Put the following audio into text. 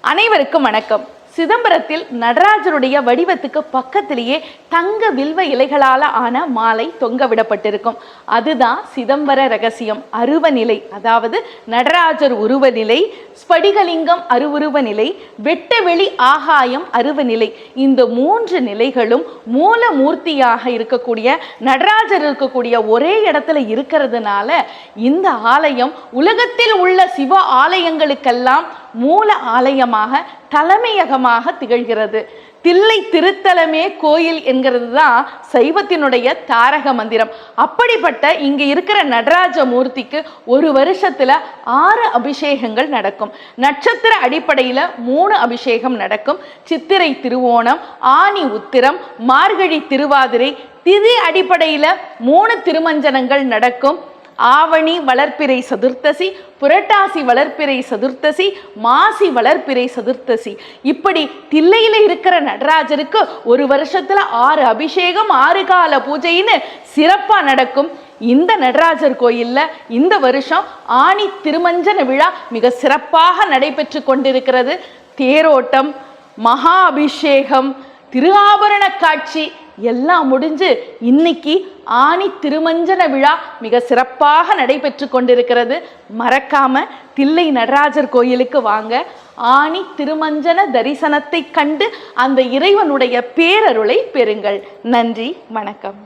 அனைவருக்கும் வணக்கம். சிதம்பரத்தில் நடராஜருடைய வடிவத்துக்கு பக்கத்திலேயே தங்க வில்வ இலைகளால் ஆன மாலை தொங்க விடப்பட்டிருக்கும். அதுதான் சிதம்பர ரகசியம். அருவ நிலை, அதாவது நடராஜர் உருவ நிலை, ஸ்படிகலிங்கம் அருவுருவ நிலை, வெட்டவெளி ஆகாயம் அருவ நிலை. இந்த மூன்று நிலைகளும் மூலமூர்த்தியாக இருக்கக்கூடிய நடராஜர் இருக்கக்கூடிய ஒரே இடத்துல இருக்கிறதுனால இந்த ஆலயம் உலகத்தில் உள்ள சிவ ஆலயங்களுக்கெல்லாம் மூல ஆலயமாக தலைமையகமாக திகழ்கிறது. தில்லை திருத்தலமே கோயில் என்கிறது தான் சைவத்தினுடைய தாரக மந்திரம். அப்படிப்பட்ட இங்க இருக்கிற நடராஜ மூர்த்திக்கு ஒரு வருஷத்துல 6 அபிஷேகங்கள் நடக்கும். நட்சத்திர அடிப்படையில 3 அபிஷேகம் நடக்கும். சித்திரை திருவோணம், ஆனி உத்திரம், மார்கழி திருவாதிரை. திதி அடிப்படையில 3 திருமஞ்சனங்கள் நடக்கும். ஆவணி வளர்ப்பிறை சதுர்த்தசி, புரட்டாசி வளர்ப்பிறை சதுர்த்தசி, மாசி வளர்ப்பிறை சதுர்த்தசி. இப்படி தில்லையில இருக்கிற நடராஜருக்கு ஒரு வருஷத்துல 6 அபிஷேகம், 6 கால பூஜைன்னு சிறப்பா நடக்கும். இந்த நடராஜர் கோயில்ல இந்த வருஷம் ஆணி திருமஞ்சன விழா மிக சிறப்பாக நடைபெற்று கொண்டிருக்கிறது. தேரோட்டம், மகா அபிஷேகம், திருஆபரண காட்சி எல்லாம் முடிஞ்சு இன்னைக்கு ஆணி திருமஞ்சன விழா மிக சிறப்பாக நடைபெற்று கொண்டிருக்கிறது. மறக்காம தில்லை நடராஜர் கோயிலுக்கு வாங்க. ஆணி திருமஞ்சன தரிசனத்தை கண்டு அந்த இறைவனுடைய பேரருளை பெறுங்கள். நன்றி, வணக்கம்.